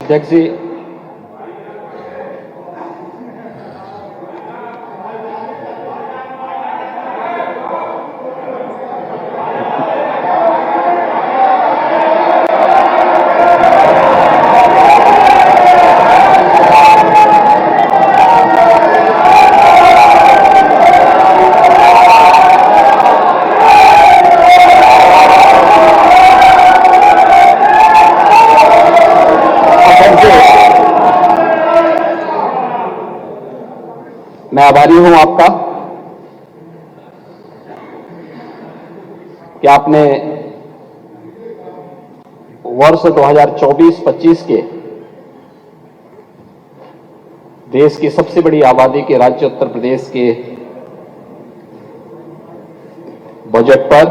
अध्यक्ष जी, मैं आभारी हूं आपका कि आपने वर्ष 2024-25 के देश की सबसे बड़ी आबादी के राज्य उत्तर प्रदेश के बजट पर,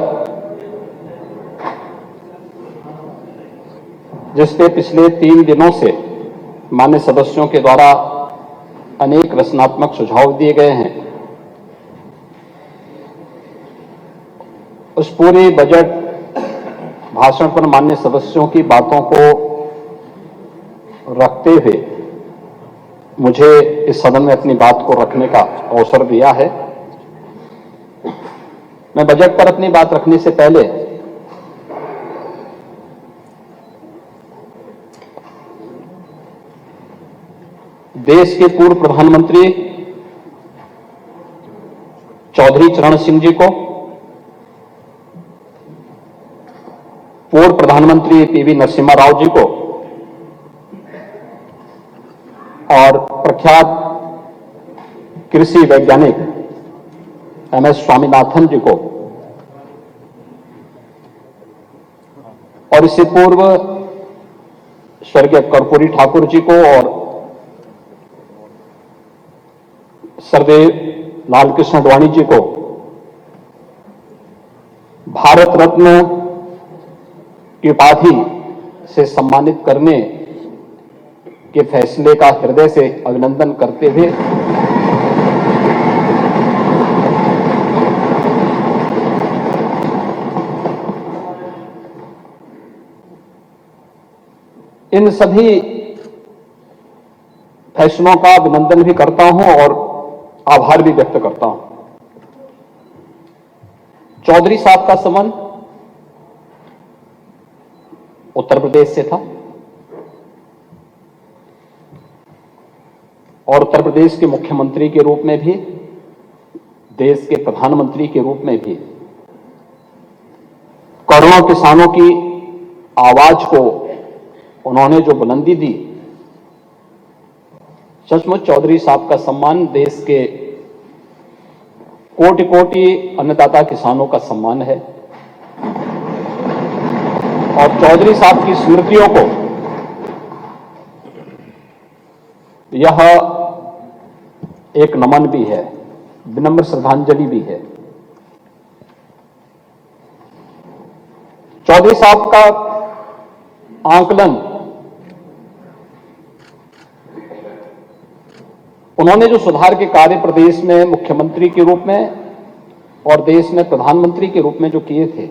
जिसपे पिछले 3 दिनों से मान्य सदस्यों के द्वारा अनेक रचनात्मक सुझाव दिए गए हैं, उस पूरे बजट भाषण पर माननीय सदस्यों की बातों को रखते हुए मुझे इस सदन में अपनी बात को रखने का अवसर दिया है। मैं बजट पर अपनी बात रखने से पहले देश के पूर्व प्रधानमंत्री चौधरी चरण सिंह जी को, पूर्व प्रधानमंत्री पीवी नरसिम्हा राव जी को और प्रख्यात कृषि वैज्ञानिक एमएस स्वामीनाथन जी को और इससे पूर्व स्वर्गीय कर्पूरी ठाकुर जी को और सरदेव लालकृष्ण आडवाणी जी को भारत रत्न की उपाधि से सम्मानित करने के फैसले का हृदय से अभिनंदन करते हुए इन सभी फैसलों का अभिनंदन भी करता हूं और आभार भी व्यक्त करता हूं। चौधरी साहब का संबंध उत्तर प्रदेश से था और उत्तर प्रदेश के मुख्यमंत्री के रूप में भी, देश के प्रधानमंत्री के रूप में भी करोड़ों किसानों की आवाज को उन्होंने जो बुलंदी दी, सचमुच चौधरी साहब का सम्मान देश के कोटि कोटि अन्नदाता किसानों का सम्मान है और चौधरी साहब की स्मृतियों को यह एक नमन भी है, विनम्र श्रद्धांजलि भी है। चौधरी साहब का आंकलन, उन्होंने जो सुधार के कार्य प्रदेश में मुख्यमंत्री के रूप में और देश में प्रधानमंत्री के रूप में जो किए थे,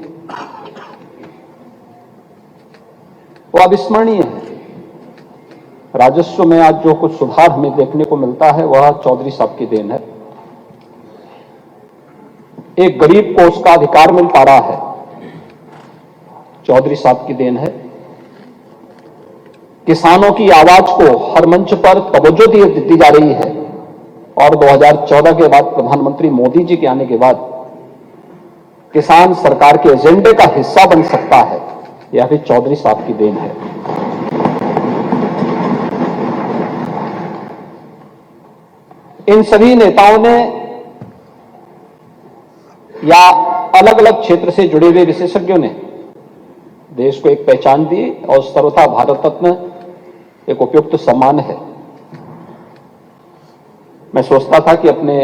वो अविस्मरणीय है। राजस्व में आज जो कुछ सुधार हमें देखने को मिलता है वह चौधरी साहब की देन है। एक गरीब को उसका अधिकार मिल पा रहा है, चौधरी साहब की देन है। किसानों की आवाज को हर मंच पर तवज्जो दी जा रही है और 2014 के बाद प्रधानमंत्री मोदी जी के आने के बाद किसान सरकार के एजेंडे का हिस्सा बन सकता है, यह भी चौधरी साहब की देन है। इन सभी नेताओं ने या अलग अलग क्षेत्र से जुड़े हुए विशेषज्ञों ने देश को एक पहचान दी और सर्वथा भारत रत्न एक उपयुक्त सम्मान है। मैं सोचता था कि अपने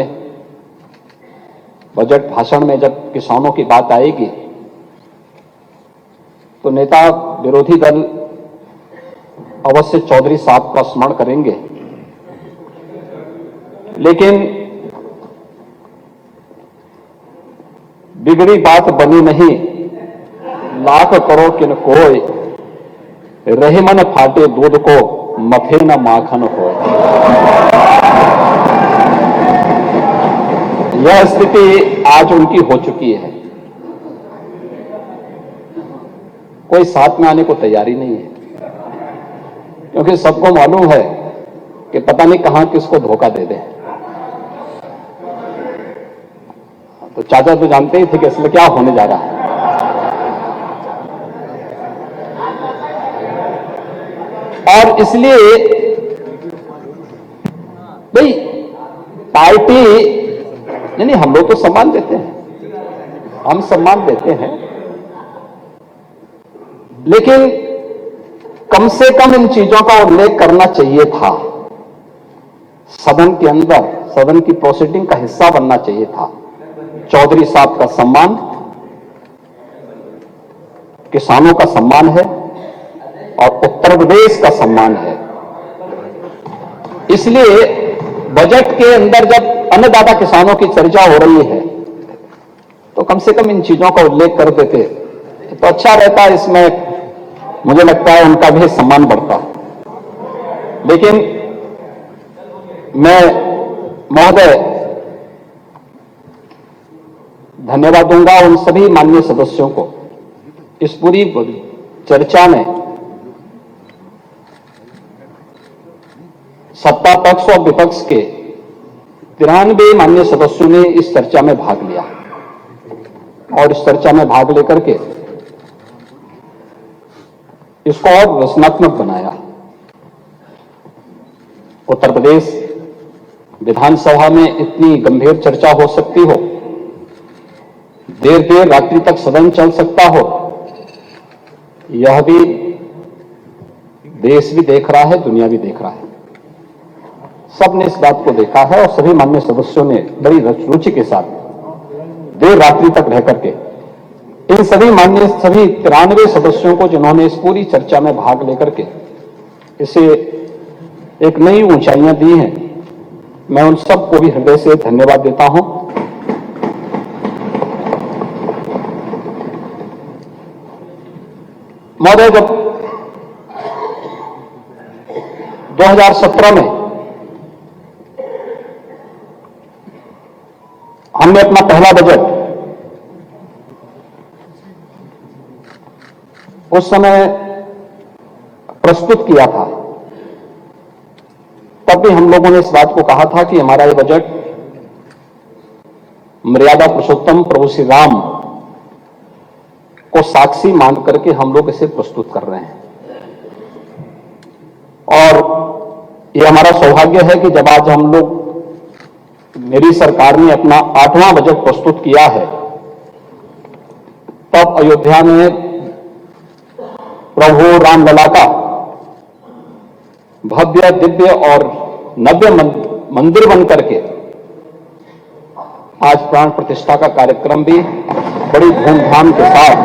बजट भाषण में जब किसानों की बात आएगी तो नेता विरोधी दल अवश्य चौधरी साहब का स्मरण करेंगे, लेकिन बिगड़ी बात बनी नहीं, लाख करो किन कोय, रहे मन फाटे दूध को मफे न माखन हो। यह स्थिति आज उनकी हो चुकी है। कोई साथ में आने को तैयारी नहीं है, क्योंकि सबको मालूम है कि पता नहीं कहां किसको धोखा दे दे। तो चाचा तो जानते ही थे कि इसमें क्या होने जा रहा है। और इसलिए भाई पार्टी नहीं, हम लोग तो सम्मान देते हैं, हम सम्मान देते हैं, लेकिन कम से कम इन चीजों का उल्लेख करना चाहिए था। सदन के अंदर सदन की प्रोसीडिंग का हिस्सा बनना चाहिए था। चौधरी साहब का सम्मान किसानों का सम्मान है और उत्तर प्रदेश का सम्मान है। इसलिए बजट के अंदर जब अन्नदाता किसानों की चर्चा हो रही है तो कम से कम इन चीजों का उल्लेख कर देते तो अच्छा रहता। इसमें मुझे लगता है उनका भी सम्मान बढ़ता। लेकिन मैं महोदय धन्यवाद दूंगा उन सभी माननीय सदस्यों को। इस पूरी चर्चा में सत्ता पक्ष और विपक्ष के 93 माननीय सदस्यों ने इस चर्चा में भाग लिया और इस चर्चा में भाग लेकर के इसको और रचनात्मक बनाया। उत्तर प्रदेश विधानसभा में इतनी गंभीर चर्चा हो सकती हो, देर देर रात्रि तक सदन चल सकता हो, यह भी देश भी देख रहा है, दुनिया भी देख रहा है। सबने इस बात को देखा है और सभी माननीय सदस्यों ने बड़ी रुचि के साथ देर रात्रि तक रह करके इन सभी 93 सदस्यों को जिन्होंने इस पूरी चर्चा में भाग लेकर के इसे एक नई ऊंचाइयां दी हैं, मैं उन सबको भी हृदय से धन्यवाद देता हूं। महोदय, जब 2017 में हमने अपना पहला बजट उस समय प्रस्तुत किया था, तब भी हम लोगों ने इस बात को कहा था कि हमारा ये बजट मर्यादा पुरुषोत्तम प्रभु श्री राम को साक्षी मान करके हम लोग इसे प्रस्तुत कर रहे हैं। और ये हमारा सौभाग्य है कि जब आज हम लोग मेरी सरकार ने अपना 8वां बजट प्रस्तुत किया है, तब अयोध्या में प्रभु रामलला का भव्य दिव्य और नव्य मंदिर बनकर के आज प्राण प्रतिष्ठा का कार्यक्रम भी बड़ी धूमधाम के साथ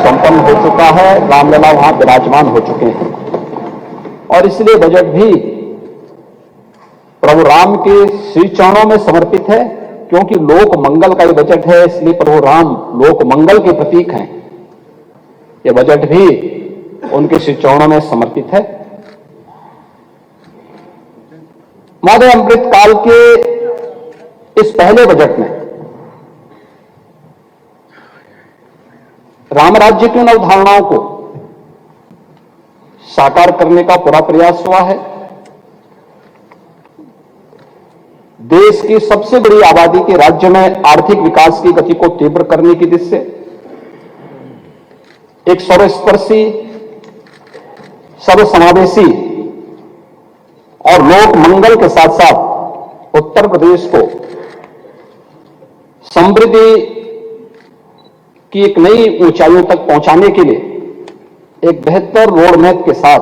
संपन्न हो चुका है। रामलला वहां विराजमान हो चुके हैं और इसलिए बजट भी प्रभु राम के श्री चरणों में समर्पित है, क्योंकि लोक मंगल का ये बजट है, इसलिए प्रभु राम लोक मंगल के प्रतीक हैं। ये बजट भी उनके श्री चरणों में समर्पित है। महोदय, अमृतकाल के इस पहले बजट में राम राज्य की उन अवधारणाओं को साकार करने का पूरा प्रयास हुआ है। देश की सबसे बड़ी आबादी के राज्य में आर्थिक विकास की गति को तीव्र करने की दिशा से एक सर्वस्पर्शी, सर्वसमावेशी और लोक मंगल के साथ साथ उत्तर प्रदेश को समृद्धि की एक नई ऊंचाइयों तक पहुंचाने के लिए एक बेहतर रोड मैप के साथ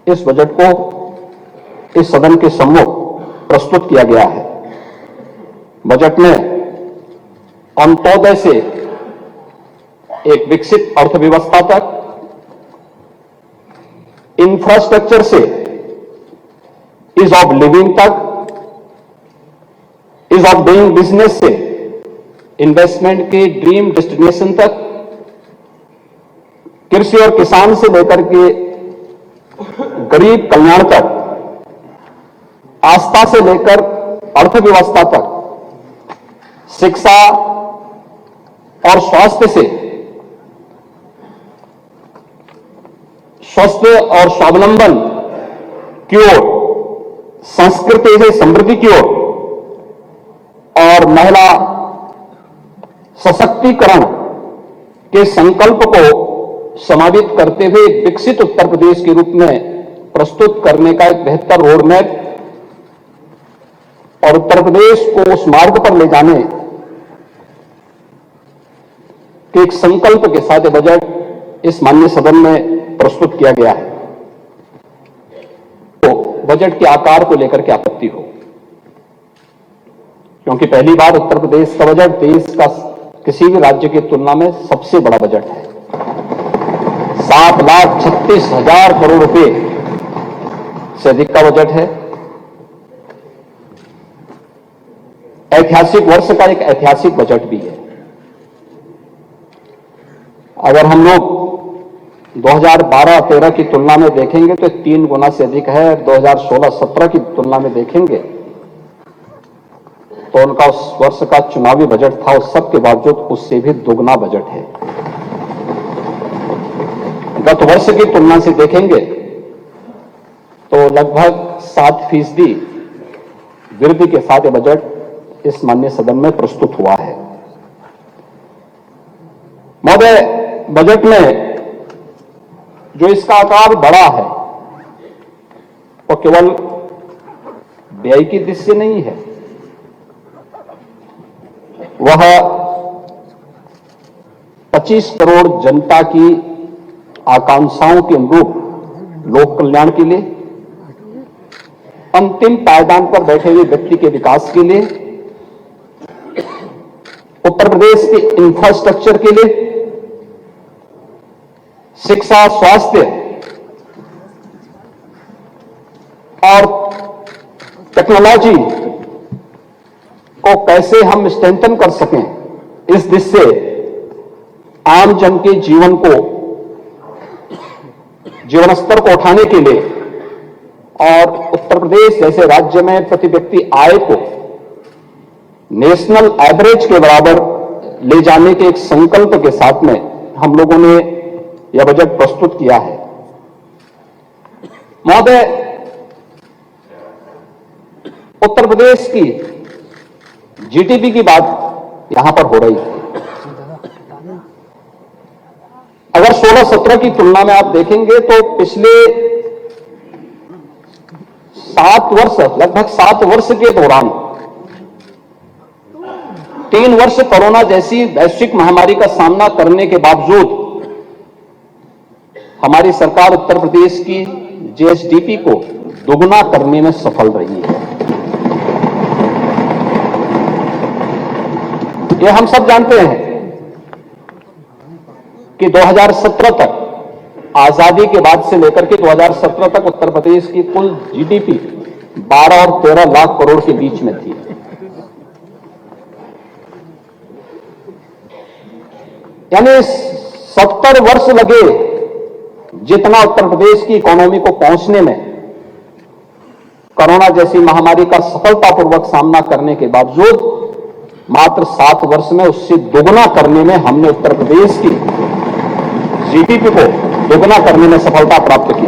इस बजट को इस सदन के सम्मुख प्रस्तुत किया गया है। बजट में अंत्योदय से एक विकसित अर्थव्यवस्था तक, इंफ्रास्ट्रक्चर से ईज ऑफ लिविंग तक, ईज ऑफ डूइंग बिजनेस से इन्वेस्टमेंट के ड्रीम डेस्टिनेशन तक, कृषि और किसान से लेकर के गरीब कल्याण तक, आस्था से लेकर अर्थव्यवस्था तक, शिक्षा और स्वास्थ्य से स्वस्थ और स्वावलंबन की ओर, संस्कृति से समृद्धि की ओर और महिला सशक्तिकरण के संकल्प को समावित करते हुए एक विकसित उत्तर प्रदेश के रूप में प्रस्तुत करने का एक बेहतर रोड मैप और उत्तर प्रदेश को उस मार्ग पर ले जाने के एक संकल्प के साथ बजट इस माननीय सदन में प्रस्तुत किया गया है। तो बजट के आकार को लेकर के आपत्ति हो, क्योंककि पहली बार उत्तर प्रदेश का बजट देश का किसी भी राज्य की तुलना में सबसे बड़ा बजट है। 7,36,000 करोड़ रुपए से अधिक का बजट है। ऐतिहासिक वर्ष का एक ऐतिहासिक बजट भी है। अगर हम लोग 2012-13 की तुलना में देखेंगे तो 3 गुना से अधिक है। 2016-17 की तुलना में देखेंगे तो उनका उस वर्ष का चुनावी बजट था, उस सब के बावजूद उससे भी दोगुना बजट है। गत वर्ष की तुलना से देखेंगे तो लगभग 7% वृद्धि के साथ यह बजट इस माननीय सदन में प्रस्तुत हुआ है। महोदय, बजट में जो इसका आकार बड़ा है वो केवल व्यय की दृष्टि से नहीं है, वह 25 करोड़ जनता की आकांक्षाओं के अनुरूप लोक कल्याण के लिए, अंतिम पायदान पर बैठे हुए व्यक्ति के विकास के लिए, उत्तर प्रदेश के इंफ्रास्ट्रक्चर के लिए, शिक्षा, स्वास्थ्य और टेक्नोलॉजी को कैसे हम स्ट्रेंथन कर सकें, इस दिशा से आम जन के जीवन स्तर को उठाने के लिए और उत्तर प्रदेश जैसे राज्य में प्रति व्यक्ति आय को नेशनल एवरेज के बराबर ले जाने के एक संकल्प के साथ में हम लोगों ने यह बजट प्रस्तुत किया है। महोदय, उत्तर प्रदेश की जीडीपी की बात यहां पर हो रही है। अगर 16-17 की तुलना में आप देखेंगे तो पिछले 7 वर्ष, लगभग 7 वर्ष के दौरान 3 वर्ष कोरोना जैसी वैश्विक महामारी का सामना करने के बावजूद हमारी सरकार उत्तर प्रदेश की जीएसडीपी को दोगुना करने में सफल रही है। यह हम सब जानते हैं कि 2017 तक, आजादी के बाद से लेकर के 2017 तक उत्तर प्रदेश की कुल जीडीपी 12 और 13 लाख करोड़ के बीच में थी। यानी 70 वर्ष लगे जितना उत्तर प्रदेश की इकोनॉमी को पहुंचने में, कोरोना जैसी महामारी का सफलतापूर्वक सामना करने के बावजूद मात्र 7 वर्ष में उससे दोगुना करने में हमने उत्तर प्रदेश की जीडीपी को दोगुना करने में सफलता प्राप्त की।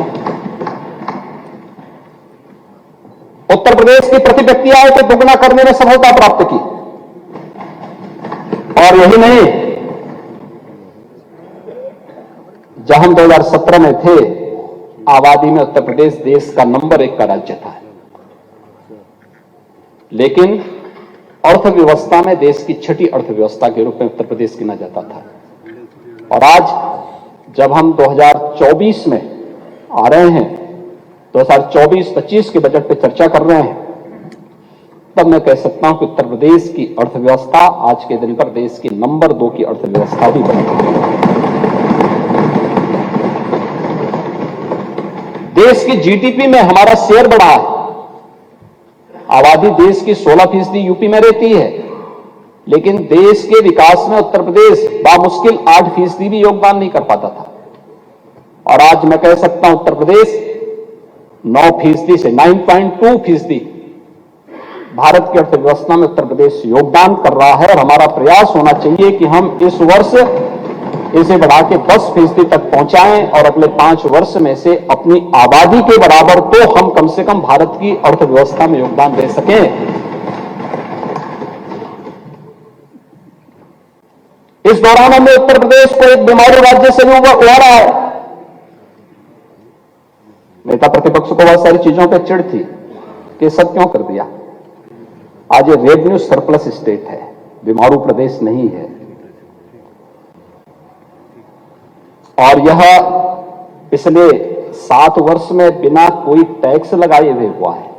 उत्तर प्रदेश की प्रति व्यक्ति आय को दोगुना करने में सफलता प्राप्त की। और यही नहीं, जब हम 2017 में थे, आबादी में उत्तर प्रदेश देश का नंबर 1 का राज्य था, लेकिन अर्थव्यवस्था में देश की 6ठी अर्थव्यवस्था के रूप में उत्तर प्रदेश गिना जाता था। और आज जब हम 2024 में आ रहे हैं, 2024-25 के बजट पे चर्चा कर रहे हैं, तब मैं कह सकता हूं कि उत्तर प्रदेश की अर्थव्यवस्था आज के दिन पर देश की नंबर 2 की अर्थव्यवस्था भी बनी है। देश की जीडीपी में हमारा शेयर बढ़ा है। आबादी देश की 16% यूपी में रहती है, लेकिन देश के विकास में उत्तर प्रदेश बामुश्किल 8% भी योगदान नहीं कर पाता था। और आज मैं कह सकता हूं उत्तर प्रदेश 9% से 9.2% भारत की अर्थव्यवस्था में उत्तर प्रदेश योगदान कर रहा है। और हमारा प्रयास होना चाहिए कि हम इस वर्ष इसे बढ़ा के 10% तक पहुंचाएं और अगले 5 वर्ष में से अपनी आबादी के बराबर तो हम कम से कम भारत की अर्थव्यवस्था में योगदान दे सकें। इस दौरान हमने उत्तर प्रदेश को एक बीमारू राज्य से भी उबारा है। नेता प्रतिपक्ष को बहुत सारी चीजों पर चिढ़ थी कि सब क्यों कर दिया। आज ये रेवेन्यू सरप्लस स्टेट है, बीमारू प्रदेश नहीं है। और यह पिछले 7 वर्ष में बिना कोई टैक्स लगाए हुए हुआ है।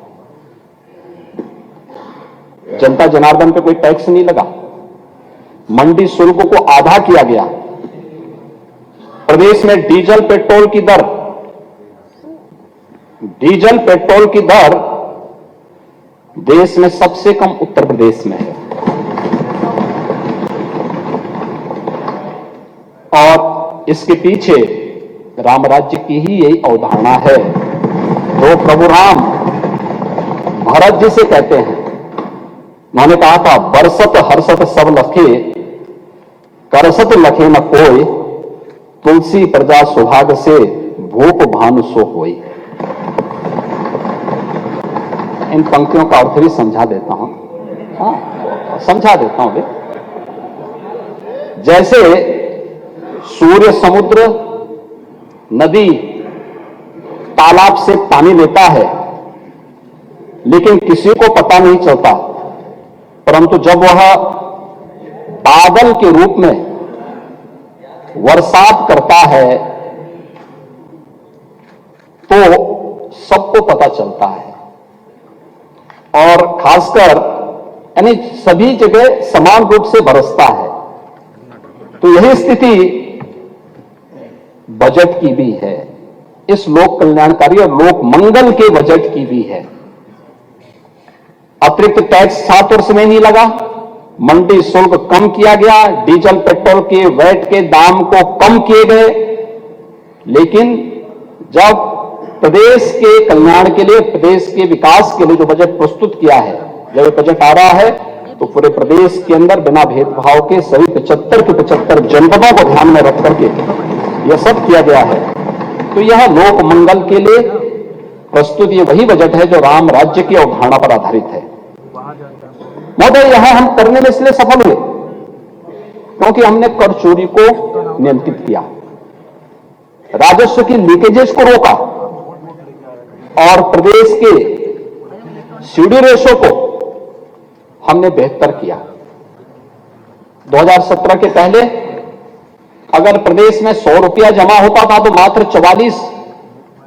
जनता जनार्दन पे कोई टैक्स नहीं लगा। मंडी शुल्क को आधा किया गया। प्रदेश में डीजल पेट्रोल की दर देश में सबसे कम उत्तर प्रदेश में है। और इसके पीछे राम राज्य की ही यही अवधारणा है। दो प्रभु राम, भरत जिसे कहते हैं, उन्होंने कहा था बरसत हर्षत सब लखे, करसत लखे न कोई, तुलसी प्रजा सुभाग से भूप भानु सो होई। इन पंक्तियों का अर्थ भी समझा देता हूं। समझा देता हूं। जैसे सूर्य, समुद्र, नदी, तालाब से पानी लेता है, लेकिन किसी को पता नहीं चलता, परंतु जब वह बादल के रूप में बरसात करता है तो सबको पता चलता है। और खासकर यानी सभी जगह समान रूप से बरसता है। तो यही स्थिति बजट की भी है, इस लोक कल्याणकारी और लोक मंगल के बजट की भी है। अतिरिक्त टैक्स 7 वर्ष में नहीं लगा, मंडी शुल्क कम किया गया, डीजल पेट्रोल के वैट के दाम को कम किए गए। लेकिन जब प्रदेश के कल्याण के लिए, प्रदेश के विकास के लिए जो बजट प्रस्तुत किया है, जब ये बजट आ रहा है तो पूरे प्रदेश के अंदर बिना भेदभाव के सभी 75 के 75 जनपदों को ध्यान में रख करके यह सब किया गया है। तो यह लोक मंगल के लिए प्रस्तुत ये वही बजट है जो राम राज्य की अवधारणा पर आधारित है। महोदय, यहां हम करने में इसलिए सफल हुए क्योंकि हमने कर चोरी को नियंत्रित किया, राजस्व की लीकेजेस को रोका और प्रदेश के सीडी रेशो को हमने बेहतर किया। 2017 के पहले अगर प्रदेश में 100 रुपया जमा होता था तो मात्र 44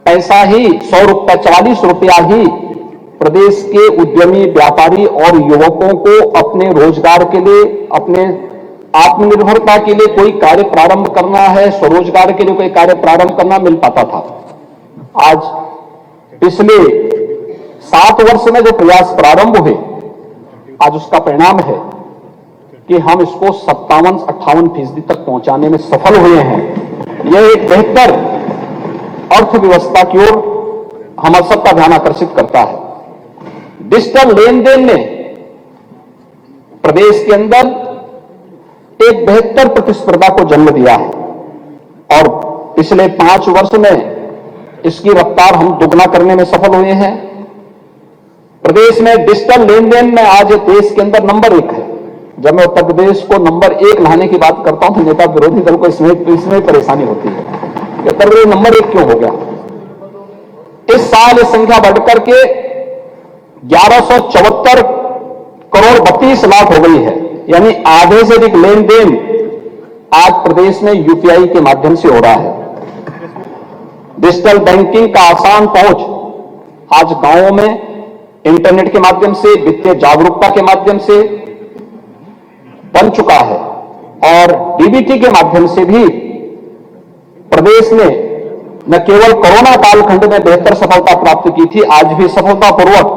पैसा ही, 44 रुपया ही प्रदेश के उद्यमी, व्यापारी और युवकों को अपने रोजगार के लिए, अपने आत्मनिर्भरता के लिए कोई कार्य प्रारंभ करना है, स्वरोजगार के लिए कोई कार्य प्रारंभ करना मिल पाता था। आज पिछले 7 वर्ष में जो प्रयास प्रारंभ हुए, आज उसका परिणाम है कि हम इसको 57-58% तक पहुंचाने में सफल हुए हैं। यह एक बेहतर अर्थव्यवस्था की ओर हम सबका ध्यान आकर्षित करता है। डिजिटल लेन देन ने प्रदेश के अंदर एक बेहतर प्रतिस्पर्धा को जन्म दिया है और पिछले 5 वर्ष में इसकी रफ्तार हम दुगना करने में सफल हुए हैं। प्रदेश में डिजिटल लेन देन में आज देश के अंदर नंबर 1 है। जब मैं उत्तर प्रदेश को नंबर 1 लाने की बात करता हूं तो नेता विरोधी दल को इसमें परेशानी होती है कि उत्तर प्रदेश नंबर 1 क्यों हो गया। इस साल ये संख्या बढ़कर के 1174 करोड़ 32 लाख हो गई है, यानी आधे से अधिक लेन देन आज प्रदेश में यूपीआई के माध्यम से हो रहा है। डिजिटल बैंकिंग का आसान पहुंच आज गांवों में इंटरनेट के माध्यम से, वित्तीय जागरूकता के माध्यम से बन चुका है और डीबीटी के माध्यम से भी प्रदेश ने न केवल कोरोना कालखंड में बेहतर सफलता प्राप्त की थी, आज भी सफलतापूर्वक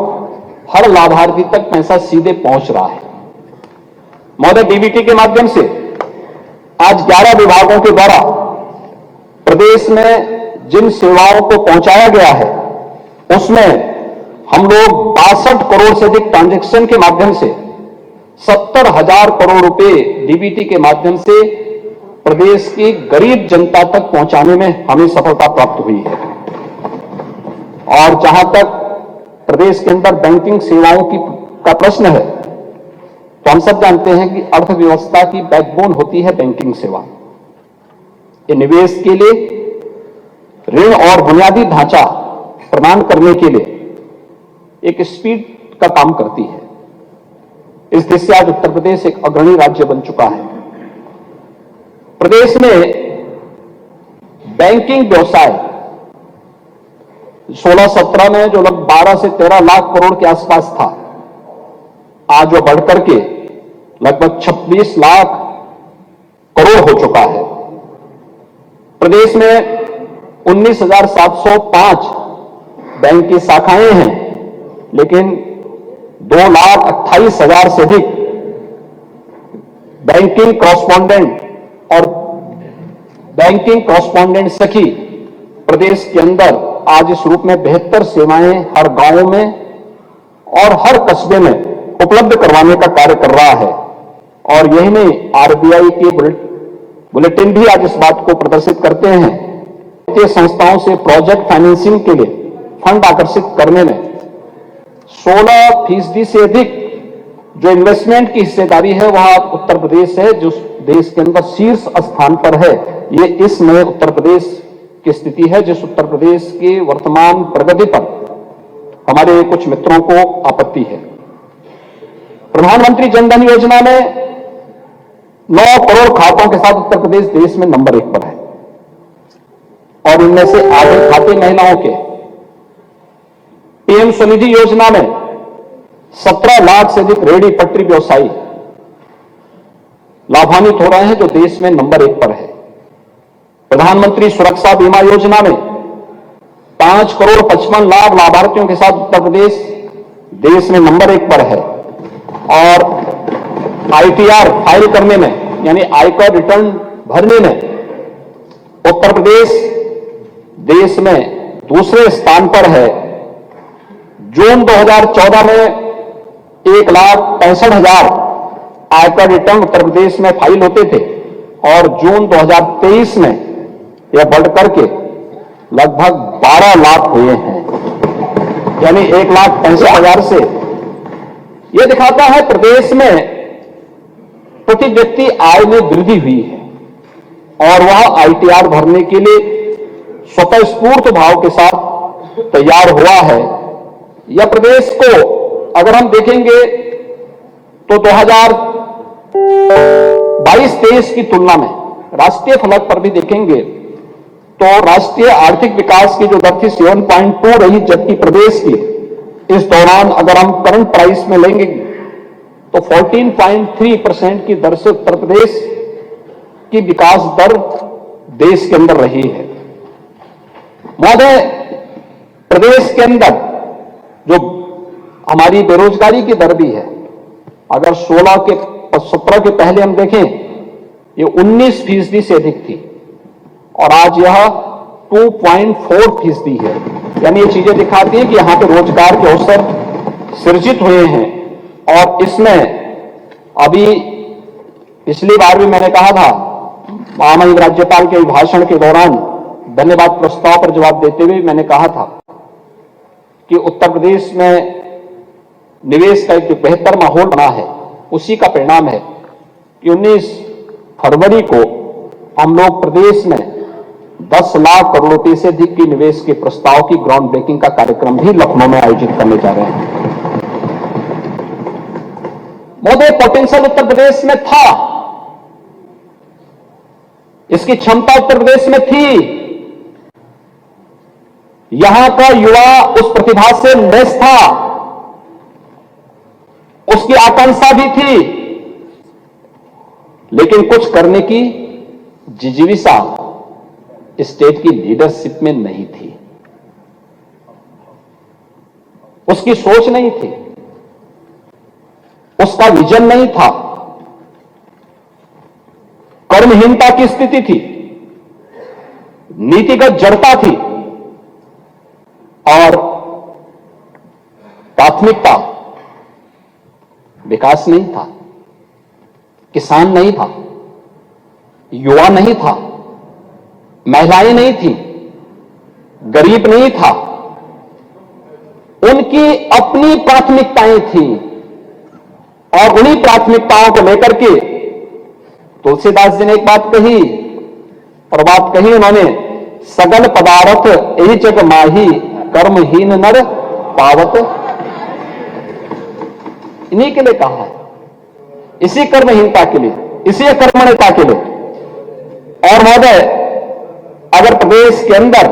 हर लाभार्थी तक पैसा सीधे पहुंच रहा है। महोदय, डीबीटी के माध्यम से आज 11 विभागों के द्वारा प्रदेश में जिन सेवाओं को पहुंचाया गया है उसमें हम लोग 62 करोड़ से अधिक ट्रांजैक्शन के माध्यम से 70,000 करोड़ रुपए डीबीटी के माध्यम से प्रदेश की गरीब जनता तक पहुंचाने में हमें सफलता प्राप्त हुई है। और जहां तक प्रदेश के अंदर बैंकिंग सेवाओं का प्रश्न है, तो हम सब जानते हैं कि अर्थव्यवस्था की बैकबोन होती है बैंकिंग सेवा। ये निवेश के लिए ऋण और बुनियादी ढांचा प्रदान करने के लिए एक स्पीड का काम करती है। इस दिशा से आज उत्तर प्रदेश एक अग्रणी राज्य बन चुका है। प्रदेश में बैंकिंग व्यवसाय 16-17 में जो लगभग 12 से 13 लाख करोड़ के आसपास था, आज वो बढ़कर के लगभग 26 लाख करोड़ हो चुका है। प्रदेश में 19,705 बैंक की शाखाएं हैं, लेकिन 2,28,000 से अधिक बैंकिंग कॉरस्पॉन्डेंट और बैंकिंग कॉरस्पॉन्डेंट सखी प्रदेश के अंदर आज इस रूप में बेहतर सेवाएं हर गांव में और हर कस्बे में उपलब्ध करवाने का कार्य कर रहा है। और यही नहीं, आरबीआई के बुलेटिन भी आज इस बात को प्रदर्शित करते हैं कि संस्थाओं से प्रोजेक्ट फाइनेंसिंग के लिए फंड आकर्षित करने में 16% से अधिक जो इन्वेस्टमेंट की हिस्सेदारी है वह उत्तर प्रदेश है, जो देश के अंदर शीर्ष स्थान पर है। ये इस नए उत्तर प्रदेश की स्थिति है, जिस उत्तर प्रदेश की वर्तमान प्रगति पर हमारे कुछ मित्रों को आपत्ति है। प्रधानमंत्री जनधन योजना में 9 करोड़ खातों के साथ उत्तर प्रदेश देश में नंबर 1 पर है, और इनमें से आधे खाते महिलाओं के। पीएम स्वनिधि योजना में 17 लाख से अधिक रेहड़ी पटरी व्यवसायी लाभान्वित हो रहे हैं, जो देश में नंबर 1 पर है। प्रधानमंत्री सुरक्षा बीमा योजना में 5 करोड़ 55 लाख लाभार्थियों के साथ उत्तर प्रदेश देश में नंबर 1 पर है। और आईटीआर फाइल करने में, यानी आयकर रिटर्न भरने में उत्तर प्रदेश देश में दूसरे स्थान पर है। जून 2014 में 1,65,000 आयकर रिटर्न उत्तर प्रदेश में फाइल होते थे, और जून 2023 में यह बढ़कर के लगभग 12 लाख हुए हैं, यानी 1,65,000 से। यह दिखाता है प्रदेश में प्रति व्यक्ति आय में वृद्धि हुई है, और वह आईटीआर भरने के लिए स्वतःस्फूर्त भाव के साथ तैयार हुआ है। यह प्रदेश को अगर हम देखेंगे तो 2022-23 की तुलना में राष्ट्रीय फलक पर भी देखेंगे तो राष्ट्रीय आर्थिक विकास की जो दर थी 7.2 रही, जबकि प्रदेश की इस दौरान अगर हम करंट प्राइस में लेंगे तो 14.3% की दर से उत्तर प्रदेश की विकास दर देश के अंदर रही है। महोदय, प्रदेश के अंदर जो हमारी बेरोजगारी की दर भी है, अगर 17 के पहले हम देखें ये 19% से अधिक थी, और आज यह 2.4% है। यानी ये चीजें दिखाती हैं कि यहां पे रोजगार के अवसर सृजित हुए हैं। और इसमें अभी पिछली बार भी मैंने कहा था, महामहिम राज्यपाल के भाषण के दौरान धन्यवाद प्रस्ताव पर जवाब देते हुए मैंने कहा था कि उत्तर प्रदेश में निवेश का एक जो बेहतर माहौल बना है, उसी का परिणाम है कि 19 फरवरी को हम लोग प्रदेश में 10 लाख करोड़ रुपए से अधिक की निवेश के प्रस्ताव की ग्राउंड ब्रेकिंग का कार्यक्रम भी लखनऊ में आयोजित करने जा रहे हैं। महोदय, पोटेंशियल उत्तर प्रदेश में था, इसकी क्षमता उत्तर प्रदेश में थी। यहां का युवा उस प्रतिभा से लैस था, उसकी आकांक्षा भी थी, लेकिन कुछ करने की जिजीविषा स्टेट की लीडरशिप में नहीं थी, उसकी सोच नहीं थी, उसका विजन नहीं था, कर्महीनता की स्थिति थी, नीतिगत जड़ता थी, और प्राथमिकता विकास नहीं था, किसान नहीं था, युवा नहीं था, महिलाएं नहीं थी, गरीब नहीं था। उनकी अपनी प्राथमिकताएं थी और उन्हीं प्राथमिकताओं को लेकर के तुलसीदास जी ने एक बात कही, और बात कही उन्होंने, सगल पदार्थ यही जग माही कर्महीन नर पावत। इन्हीं के लिए कहा है, इसी कर्महीनता के लिए, इसी अकर्मण्यता के लिए। और महोदय, अगर प्रदेश के अंदर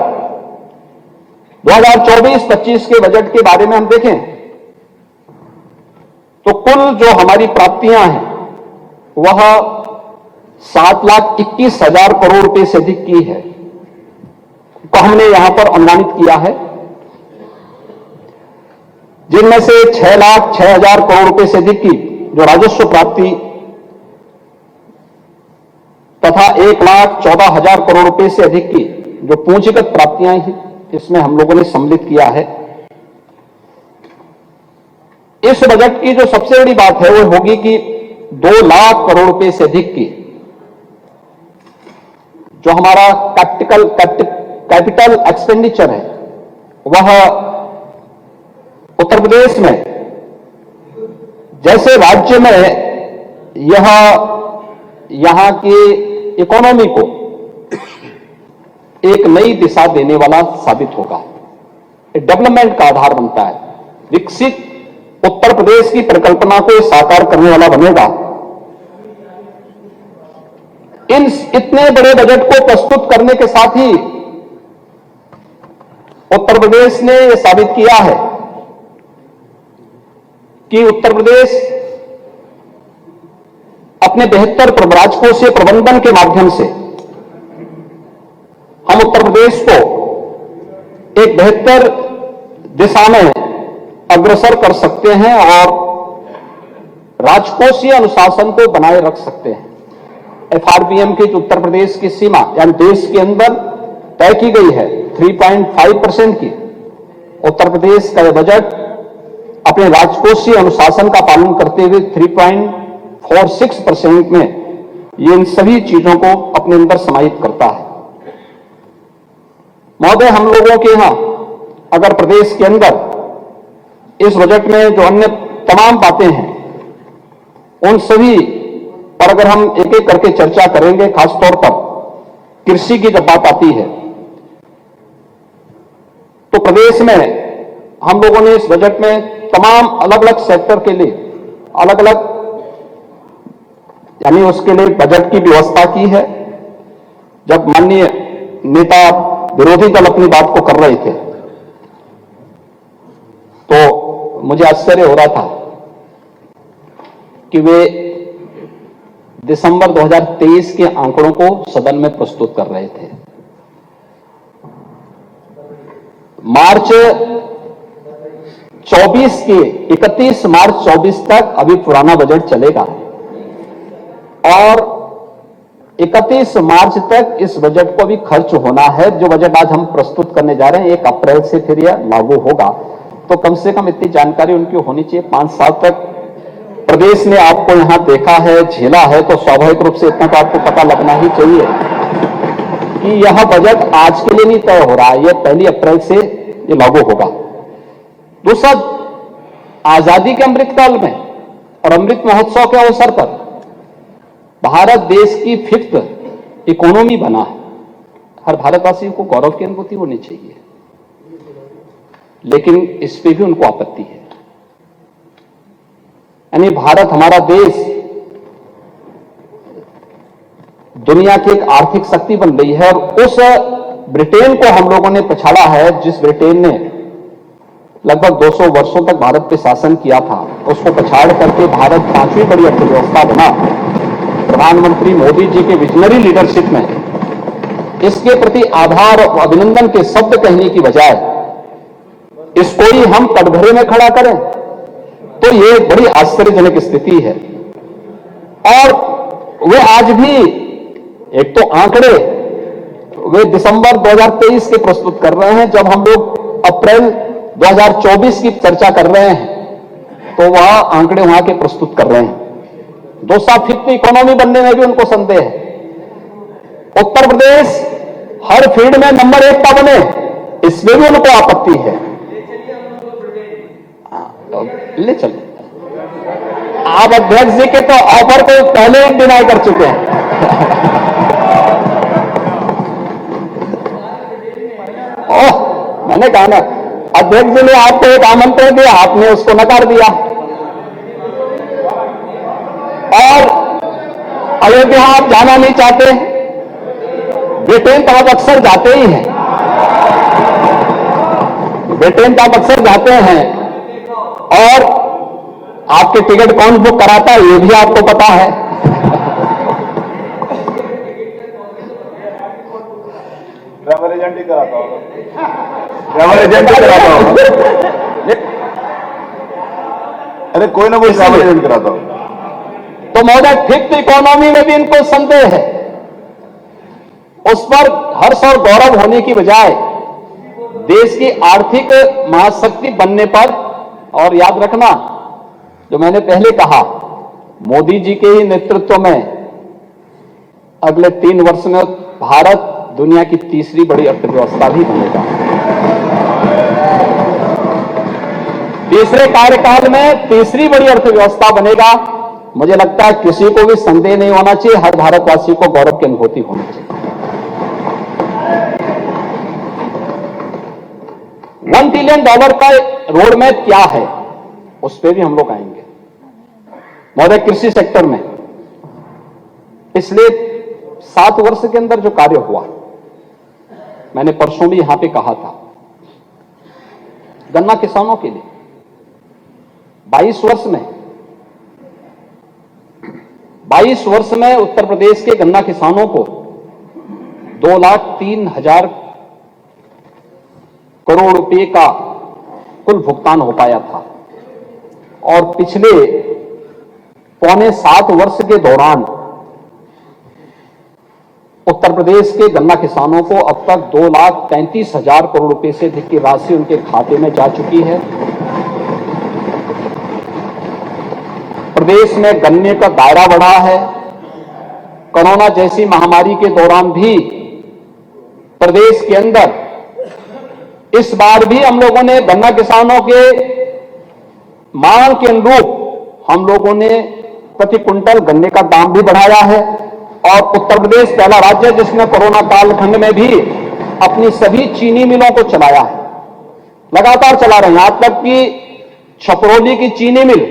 2024-25 के बजट के बारे में हम देखें तो कुल जो हमारी प्राप्तियां हैं वह 7,21,000 करोड़ रुपए से अधिक की है, तो हमने यहां पर अनुमानित किया है, जिनमें से 6,06,000 करोड़ रुपए से अधिक की जो राजस्व प्राप्ति तथा 1,14,000 करोड़ रुपए से अधिक की जो पूंजीगत प्राप्तियां हैं, इसमें हम लोगों ने सम्मिलित किया है। इस बजट की जो सबसे बड़ी बात है वो होगी कि 2 लाख करोड़ रुपए से अधिक की जो हमारा कैपिटल एक्सपेंडिचर है वह उत्तर प्रदेश में जैसे राज्य में यह यहां की इकोनॉमी को एक नई दिशा देने वाला साबित होगा, डेवलपमेंट का आधार बनता है, विकसित उत्तर प्रदेश की परिकल्पना को साकार करने वाला बनेगा। इन इतने बड़े बजट को प्रस्तुत करने के साथ ही उत्तर प्रदेश ने यह साबित किया है कि उत्तर प्रदेश अपने बेहतर राजकोषीय प्रबंधन के माध्यम से हम उत्तर प्रदेश को एक बेहतर दिशा में अग्रसर कर सकते हैं और राजकोषीय अनुशासन को बनाए रख सकते हैं। एफआरबीएम की जो उत्तर प्रदेश की सीमा यानी देश के अंदर तय की गई है 3.5% की, उत्तर प्रदेश का यह बजट अपने राजकोषीय अनुशासन का पालन करते हुए 3.46% में ये इन सभी चीजों को अपने अंदर समाहित करता है। महोदय, हम लोगों के यहां अगर प्रदेश के अंदर इस बजट में जो अन्य तमाम बातें हैं उन सभी पर अगर हम एक एक करके चर्चा करेंगे, खासतौर पर कृषि की जब बात आती है तो प्रदेश में हम लोगों ने इस बजट में तमाम अलग अलग सेक्टर के लिए अलग अलग यानी उसके लिए बजट की व्यवस्था की है। जब माननीय नेता विरोधी दल अपनी बात को कर रहे थे तो मुझे आश्चर्य हो रहा था कि वे दिसंबर 2023 के आंकड़ों को सदन में प्रस्तुत कर रहे थे। मार्च 24 के 31 मार्च 24 तक अभी पुराना बजट चलेगा और 31 मार्च तक इस बजट को भी खर्च होना है। जो बजट आज हम प्रस्तुत करने जा रहे हैं 1 अप्रैल से फिर यह लागू होगा, तो कम से कम इतनी जानकारी उनकी होनी चाहिए। 5 साल तक प्रदेश ने आपको यहां देखा है, झेला है, तो स्वाभाविक रूप से इतना तो आपको पता लगना ही चाहिए कि यह बजट आज के लिए नहीं तय हो रहा है, यह 1 अप्रैल से ये लागू होगा। दूसरा, आजादी के अमृत काल में और अमृत महोत्सव के अवसर पर भारत देश की 5th इकोनॉमी बना है। हर भारतवासी को गौरव की अनुभूति होनी चाहिए, लेकिन इस पे भी उनको आपत्ति है। यानी भारत, हमारा देश दुनिया की एक आर्थिक शक्ति बन रही है और उस ब्रिटेन को हम लोगों ने पछाड़ा है, जिस ब्रिटेन ने लगभग 200 वर्षों तक भारत पे शासन किया था, उसको पछाड़ करके भारत 5वीं बड़ी अर्थव्यवस्था बना। प्रधानमंत्री मोदी जी के विजनरी लीडरशिप में इसके प्रति आभार और अभिनंदन के शब्द कहने की बजाय इसको ही हम कटघरे में खड़ा करें तो ये बड़ी आश्चर्यजनक स्थिति है। और वे आज भी एक तो आंकड़े वे दिसंबर 2023 के प्रस्तुत कर रहे हैं, जब हम लोग अप्रैल 2024 की चर्चा कर रहे हैं तो वह आंकड़े वहां के प्रस्तुत कर रहे हैं। दूसरा, फिफ्थ इकोनॉमी बनने में भी उनको संदेह है। उत्तर प्रदेश हर फील्ड में नंबर 1 का बने, इसमें भी उनको आपत्ति है। ले चलिए, आप अध्यक्ष जी के तो ऑफर को पहले ही डिनाई कर चुके हैं। ओह, मैंने कहा ना, अध्यक्ष जी ने आपको एक आमंत्रण दिया, आपने उसको नकार दिया। और अयोध्या आप जाना नहीं चाहते, ब्रिटेन तो आप अक्सर जाते ही हैं, ब्रिटेन तो आप अक्सर जाते हैं, और आपके टिकट कौन बुक कराता है ये भी आपको पता है। ट्रैवल एजेंट ही कराता होगा, ट्रैवल एजेंट ही कराता होगा। अरे कोई ना कोई ट्रैवल एजेंट कराता होगा। तो महोदय, फिफ्थ इकोनॉमी में भी इनको संदेह है। उस पर हर्ष और गौरव होने की बजाय देश की आर्थिक महाशक्ति बनने पर, और याद रखना जो मैंने पहले कहा, मोदी जी के ही नेतृत्व में अगले 3 वर्ष में भारत दुनिया की तीसरी बड़ी अर्थव्यवस्था भी बनेगा। तीसरे कार्यकाल में तीसरी बड़ी अर्थव्यवस्था बनेगा। मुझे लगता है किसी को भी संदेह नहीं होना चाहिए, हर भारतवासी को गौरव की अनुभूति होनी चाहिए। $1 ट्रिलियन का रोड मैप क्या है, उस पर भी हम लोग आएंगे। महोदय, कृषि सेक्टर में पिछले 7 वर्ष के अंदर जो कार्य हुआ, मैंने परसों भी यहां पे कहा था, गन्ना किसानों के लिए 22 वर्ष में उत्तर प्रदेश के गन्ना किसानों को 2,03,000 करोड़ रुपए का कुल भुगतान हो पाया था। और पिछले पौने 7 वर्ष के दौरान उत्तर प्रदेश के गन्ना किसानों को अब तक 2,35,000 करोड़ रुपए से अधिक की राशि उनके खाते में जा चुकी है। प्रदेश में गन्ने का दायरा बढ़ा है। कोरोना जैसी महामारी के दौरान भी प्रदेश के अंदर इस बार भी हम लोगों ने गन्ना किसानों के मांग के अनुरूप हम लोगों ने प्रति कुंटल गन्ने का दाम भी बढ़ाया है। और उत्तर प्रदेश पहला राज्य है जिसने कोरोना कालखंड में भी अपनी सभी चीनी मिलों को चलाया है, लगातार चला रहे हैं। यहां तक कि छपरौली की चीनी मिल,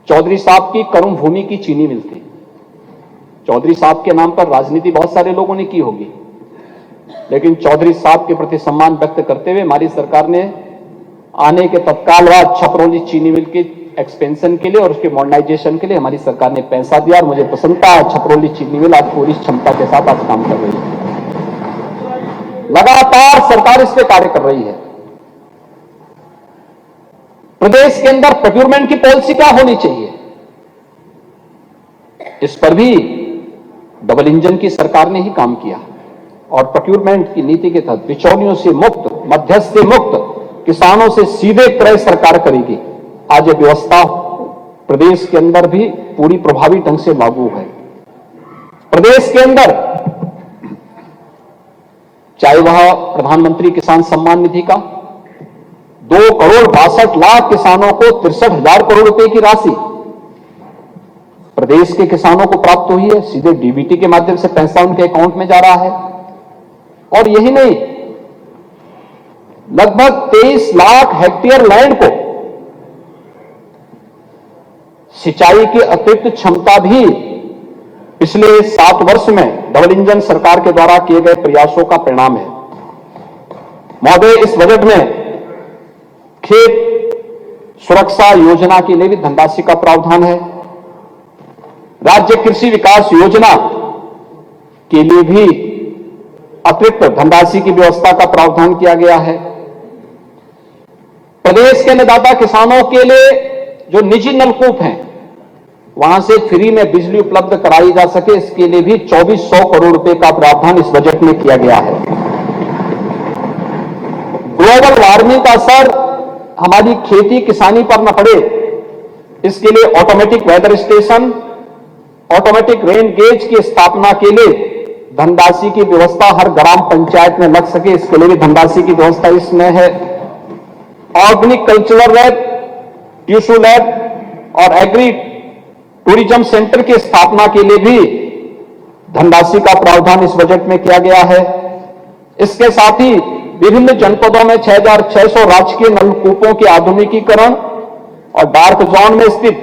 चौधरी साहब की कर्म भूमि की चीनी मिल थी। चौधरी साहब के नाम पर राजनीति बहुत सारे लोगों ने की होगी, लेकिन चौधरी साहब के प्रति सम्मान व्यक्त करते हुए हमारी सरकार ने आने के तत्काल बाद छपरौली चीनी मिल के एक्सपेंशन के लिए और उसके मॉडर्नाइजेशन के लिए हमारी सरकार ने पैसा दिया। और मुझे प्रसन्नता है, छपरौली चीनी मिल आज पूरी क्षमता के साथ आज काम कर रही है। लगातार सरकार इस पे कार्य कर रही है। प्रदेश के अंदर प्रोक्योरमेंट की पॉलिसी क्या होनी चाहिए, इस पर भी डबल इंजन की सरकार ने ही काम किया। और प्रोक्योरमेंट की नीति के तहत बिचौलियों से मुक्त, मध्यस्थ से मुक्त, किसानों से सीधे क्रय सरकार करेगी। आज ये व्यवस्था प्रदेश के अंदर भी पूरी प्रभावी ढंग से लागू है। प्रदेश के अंदर चाहे वह प्रधानमंत्री किसान सम्मान निधि का 2,62,00,000 किसानों को 63,000 करोड़ रुपए की राशि प्रदेश के किसानों को प्राप्त हुई है। सीधे डीबीटी के माध्यम से पैसा उनके अकाउंट में जा रहा है। और यही नहीं, लगभग 23 लाख हेक्टेयर लैंड को सिंचाई की अतिरिक्त क्षमता भी पिछले 7 वर्ष में डबल इंजन सरकार के द्वारा किए गए प्रयासों का परिणाम है। महोदय, इस बजट में खेत सुरक्षा योजना के लिए भी धनराशि का प्रावधान है। राज्य कृषि विकास योजना के लिए भी अतिरिक्त धनराशि की व्यवस्था का प्रावधान किया गया है। प्रदेश के अन्नदाता किसानों के लिए जो निजी नलकूप हैं वहां से फ्री में बिजली उपलब्ध कराई जा सके, इसके लिए भी 2,400 करोड़ रुपए का प्रावधान इस बजट में किया गया है। ग्लोबल वार्मिंग का असर हमारी खेती किसानी पर न पड़े, इसके लिए automatic weather station, automatic rain gauge की स्थापना के लिए धनराशि की व्यवस्था हर ग्राम पंचायत में लग सके, इसके लिए भी धनराशि की व्यवस्था इसमें है। Organic cultural lab, tissue lab और एग्री टूरिज्म सेंटर की स्थापना के लिए भी धनराशि का प्रावधान इस बजट में किया गया है। इसके साथ ही विभिन्न जनपदों में 6,600 राजकीय नलकूपों के आधुनिकीकरण और डार्क जोन में स्थित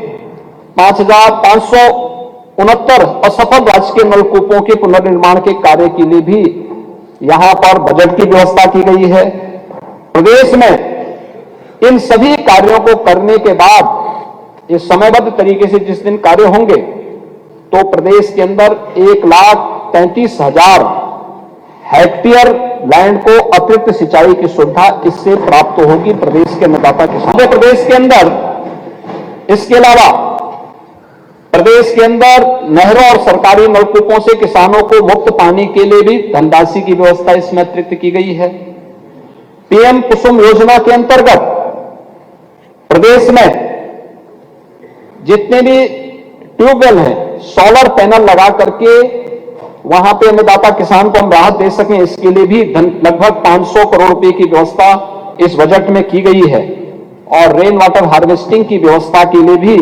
5,569 असफल राजकीय नलकूपों के पुनर्निर्माण के कार्य के लिए भी यहां पर बजट की व्यवस्था की गई है। प्रदेश में इन सभी कार्यों को करने के बाद इस समयबद्ध तरीके से जिस दिन कार्य होंगे तो प्रदेश के अंदर 1,33,000 हेक्टेयर लैंड को अतिरिक्त सिंचाई की सुविधा इससे प्राप्त होगी प्रदेश के अन्नदाता किसानों। प्रदेश के अंदर इसके अलावा प्रदेश के अंदर नहरों और सरकारी नलकूपों से किसानों को मुफ्त पानी के लिए भी धनराशि की व्यवस्था इसमें अतिरिक्त की गई है। पीएम कुसुम योजना के अंतर्गत प्रदेश में जितने भी ट्यूबवेल हैं, सोलर पैनल लगा करके वहां पे अन्नदाता किसान को हम राहत दे सकें, इसके लिए भी लगभग 500 करोड़ रुपए की व्यवस्था इस बजट में की गई है। और रेन वाटर हार्वेस्टिंग की व्यवस्था के लिए भी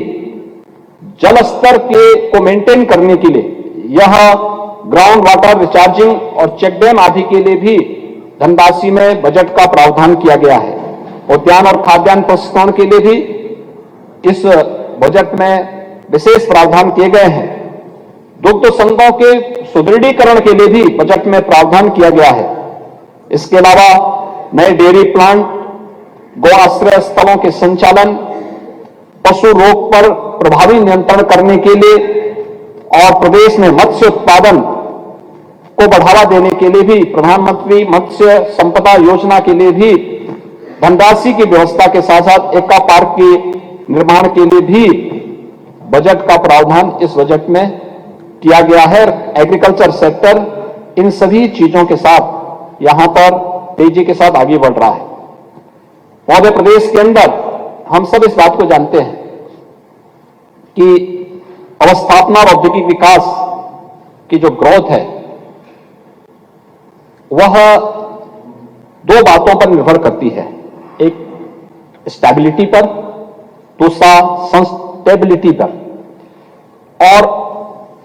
जल स्तर को मेंटेन करने के लिए यह ग्राउंड वाटर रिचार्जिंग और चेक डैम आदि के लिए भी धनराशि में बजट का प्रावधान किया गया है। उद्यान और खाद्यान्न प्रसंस्करण के लिए भी इस बजट में विशेष प्रावधान किए गए हैं। दुग्ध संघों के सुदृढ़ीकरण के लिए भी बजट में प्रावधान किया गया है। इसके अलावा नए डेयरी प्लांट, गौ आश्रय स्थलों के संचालन, पशु रोग पर प्रभावी नियंत्रण करने के लिए और प्रदेश में मत्स्य उत्पादन को बढ़ावा देने के लिए भी प्रधानमंत्री मत्स्य संपदा योजना के लिए भी धनराशि की व्यवस्था के साथ साथ एक्वा पार्क के निर्माण के लिए भी बजट का प्रावधान इस बजट में किया गया है। एग्रीकल्चर सेक्टर इन सभी चीजों के साथ यहां पर तेजी के साथ आगे बढ़ रहा है। मध्य प्रदेश के अंदर हम सब इस बात को जानते हैं कि अवस्थापना और औद्योगिक विकास की जो ग्रोथ है वह दो बातों पर निर्भर करती है, एक स्टेबिलिटी पर, दूसरा सस्टेबिलिटी पर। और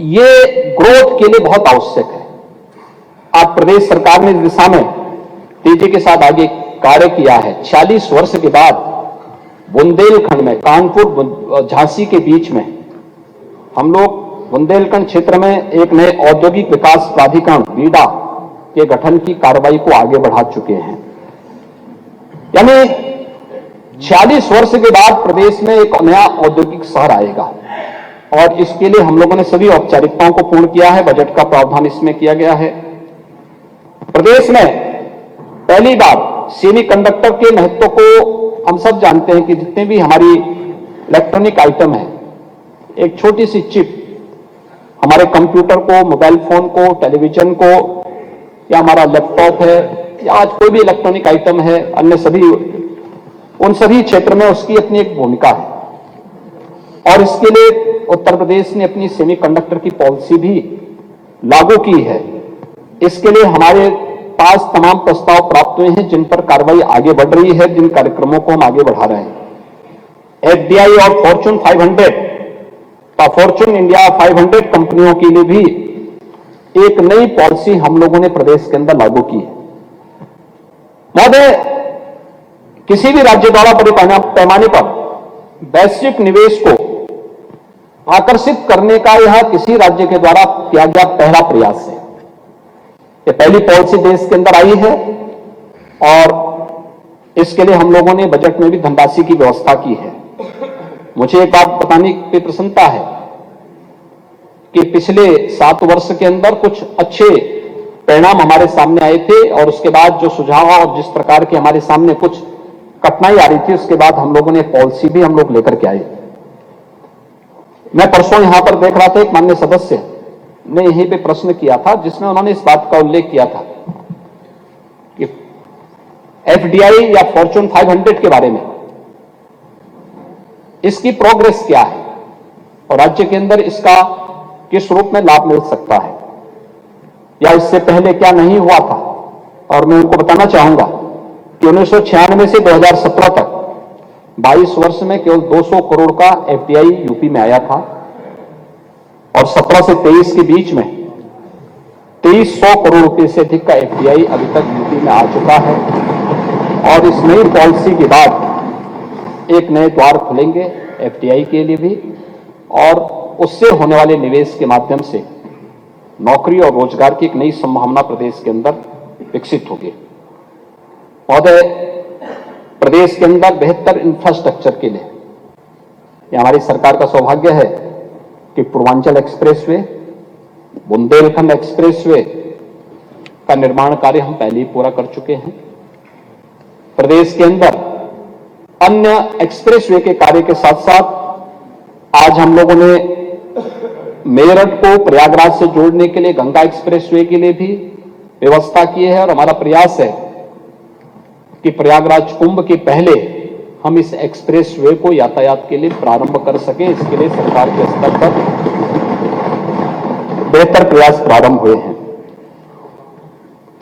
ये ग्रोथ के लिए बहुत आवश्यक है। आज प्रदेश सरकार ने इस दिशा में तेजी के साथ आगे कार्य किया है। 46 वर्ष के बाद बुंदेलखंड में, कानपुर झांसी के बीच में हम लोग बुंदेलखंड क्षेत्र में एक नए औद्योगिक विकास प्राधिकरण बीडा के गठन की कार्रवाई को आगे बढ़ा चुके हैं। यानी 46 वर्ष के बाद प्रदेश में एक नया औद्योगिक शहर आएगा और इसके लिए हम लोगों ने सभी औपचारिकताओं को पूर्ण किया है। बजट का प्रावधान इसमें किया गया है। प्रदेश में पहली बार सेमीकंडक्टर के महत्व को हम सब जानते हैं कि जितने भी हमारी इलेक्ट्रॉनिक आइटम है, एक छोटी सी चिप हमारे कंप्यूटर को, मोबाइल फोन को, टेलीविजन को या हमारा लैपटॉप है या आज कोई भी इलेक्ट्रॉनिक आइटम है, अन्य सभी, उन सभी क्षेत्र में उसकी अपनी एक भूमिका है। और इसके लिए उत्तर प्रदेश ने अपनी सेमीकंडक्टर की पॉलिसी भी लागू की है। इसके लिए हमारे पास तमाम प्रस्ताव प्राप्त हुए हैं जिन पर कार्रवाई आगे बढ़ रही है, जिन कार्यक्रमों को हम आगे बढ़ा रहे हैं। एफडीआई और फॉर्च्यून 500 का फॉर्च्यून इंडिया 500 कंपनियों के लिए भी एक नई पॉलिसी हम लोगों ने प्रदेश के अंदर लागू की है। महोदय, किसी भी राज्य द्वारा बड़े पैमाने पर वैश्विक निवेश को आकर्षित करने का यह किसी राज्य के द्वारा किया गया पहला प्रयास है। ये पहली पॉलिसी देश के अंदर आई है और इसके लिए हम लोगों ने बजट में भी धनराशि की व्यवस्था की है। मुझे एक बात बताने की प्रसन्नता है कि पिछले 7 वर्ष के अंदर कुछ अच्छे परिणाम हमारे सामने आए थे और उसके बाद जो सुझाव और जिस प्रकार के हमारे सामने कुछ कठिनाई आ रही थी, उसके बाद हम लोगों ने पॉलिसी भी हम लोग लेकर के आए। मैं परसों यहां पर देख रहा था, एक माननीय सदस्य ने यहीं पे प्रश्न किया था जिसमें उन्होंने इस बात का उल्लेख किया था कि एफडीआई या फॉर्च्यून 500 के बारे में इसकी प्रोग्रेस क्या है और राज्य के अंदर इसका किस रूप में लाभ मिल सकता है या इससे पहले क्या नहीं हुआ था। और मैं उनको बताना चाहूंगा कि 1996 से 2017 तक 22 वर्ष में केवल 200 करोड़ का एफडीआई यूपी में आया था और 17 से 23 के बीच में 2300 करोड़ रुपए से अधिक का एफडीआई अभी तक यूपी में आ चुका है। और इस नई पॉलिसी के बाद एक नए द्वार खुलेंगे एफडीआई के लिए भी और उससे होने वाले निवेश के माध्यम से नौकरी और रोजगार की एक नई संभावना प्रदेश के अंदर विकसित होगी। महोदय, प्रदेश के अंदर बेहतर इंफ्रास्ट्रक्चर के लिए यह हमारी सरकार का सौभाग्य है कि पूर्वांचल एक्सप्रेसवे, बुंदेलखंड एक्सप्रेसवे का निर्माण कार्य हम पहले ही पूरा कर चुके हैं। प्रदेश के अंदर अन्य एक्सप्रेसवे के कार्य के साथ साथ आज हम लोगों ने मेरठ को प्रयागराज से जोड़ने के लिए गंगा एक्सप्रेसवे के लिए भी व्यवस्था की है और हमारा प्रयास है कि प्रयागराज कुंभ के पहले हम इस एक्सप्रेसवे को यातायात के लिए प्रारंभ कर सकें। इसके लिए सरकार के स्तर पर बेहतर प्रयास प्रारंभ हुए हैं।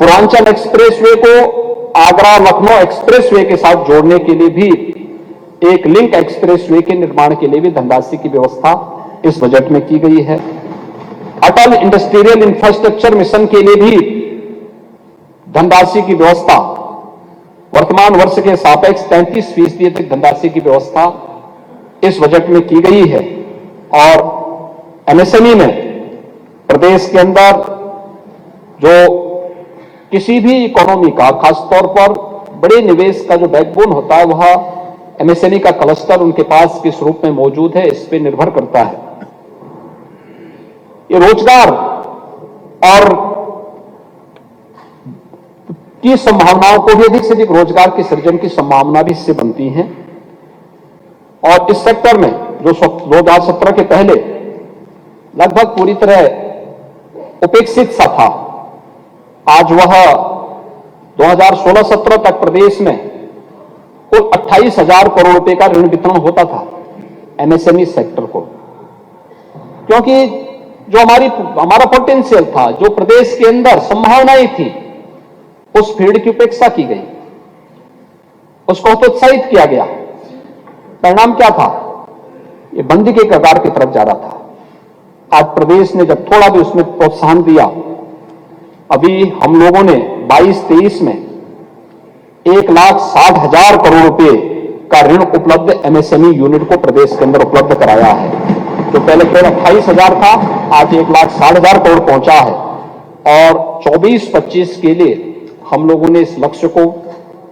पूर्वांचल एक्सप्रेसवे को आगरा लखनऊ एक्सप्रेसवे के साथ जोड़ने के लिए भी एक लिंक एक्सप्रेसवे के निर्माण के लिए भी धनराशि की व्यवस्था इस बजट में की गई है। अटल इंडस्ट्रियल इंफ्रास्ट्रक्चर मिशन के लिए भी धनराशि की व्यवस्था वर्तमान वर्ष के सापेक्ष 33% तक धनराशि की व्यवस्था इस बजट में की गई है। और एमएसएमई में प्रदेश के अंदर जो किसी भी इकोनॉमी का खासतौर पर बड़े निवेश का जो बैकबोन होता है वह एमएसएमई का क्लस्टर उनके पास किस रूप में मौजूद है इस पे निर्भर करता है। ये रोजगार और की संभावनाओं को भी अधिक से अधिक रोजगार के सृजन की संभावना भी इससे बनती है। और इस सेक्टर में जो 2017 के पहले लगभग पूरी तरह उपेक्षित सा था, आज वह 2016-17 तक प्रदेश में कुल 28,000 करोड़ रुपए का ऋण वितरण होता था एमएसएमई सेक्टर को, क्योंकि जो हमारा पोटेंशियल था, जो प्रदेश के अंदर संभावनाएं थी, उस फील्ड की उपेक्षा की गई, उसको हतोत्साहित किया गया। परिणाम क्या था? ये बंदी के कगार की तरफ जा रहा था। आज प्रदेश ने जब थोड़ा भी उसमें प्रोत्साहन दिया, अभी हम लोगों ने 22-23 में 1,60,000 करोड़ रुपए का ऋण उपलब्ध एमएसएमई यूनिट को प्रदेश के अंदर उपलब्ध कराया है। जो पहले केवल 28,000 था, आज 1,60,000 करोड़ पहुंचा है। और 24-25 के लिए हम लोगों ने इस लक्ष्य को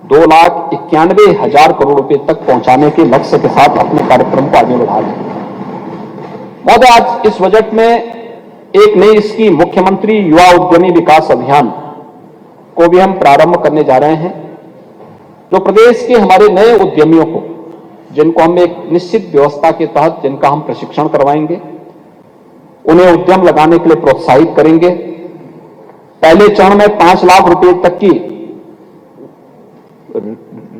2,91,000 करोड़ रुपए तक पहुंचाने के लक्ष्य के साथ अपने कार्यक्रम को आगे बढ़ा रहे हैं। महोदय, आज इस बजट में एक नई स्कीम मुख्यमंत्री युवा उद्यमी विकास अभियान को भी हम प्रारंभ करने जा रहे हैं, जो प्रदेश के हमारे नए उद्यमियों को, जिनको हम एक निश्चित व्यवस्था के तहत जिनका हम प्रशिक्षण करवाएंगे, उन्हें उद्यम लगाने के लिए प्रोत्साहित करेंगे। पहले चरण में 5 लाख रुपए तक की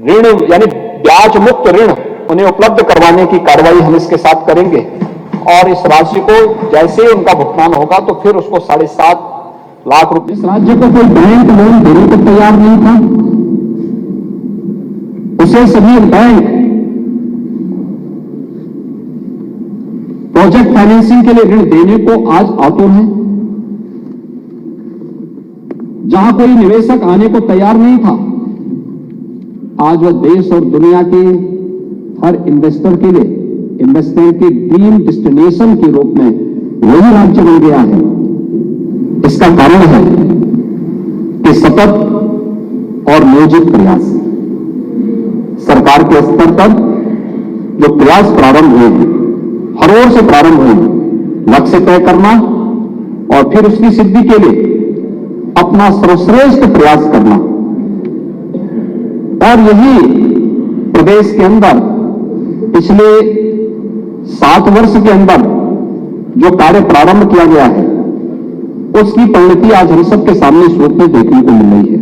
ऋण यानी ब्याज मुक्त ऋण उन्हें उपलब्ध करवाने की कार्रवाई हम इसके साथ करेंगे। और इस राशि को जैसे ही उनका भुगतान होगा तो फिर उसको 7.5 लाख रुपए। इस राज्य को कोई बैंक लोन देने को तैयार नहीं था, उसे सभी बैंक प्रोजेक्ट फाइनेंसिंग के लिए ऋण देने को आज आतुर हैं। जहां कोई निवेशक आने को तैयार नहीं था, आज वह देश और दुनिया के हर इन्वेस्टर के लिए इन्वेस्टमेंट की ड्रीम डेस्टिनेशन के रूप में वही राज्य बन गया है। इसका कारण है कि सतत और नियोजित प्रयास, सरकार के स्तर पर जो प्रयास प्रारंभ हुए हैं, हर ओर से प्रारंभ हुए हैं, लक्ष्य तय करना और फिर उसकी सिद्धि के लिए अपना सर्वश्रेष्ठ प्रयास करना। और यही प्रदेश के अंदर पिछले 7 वर्ष के अंदर जो कार्य प्रारंभ किया गया है, उसकी परिणति आज हम सबके सामने इस रूप में देखने को मिल रही है।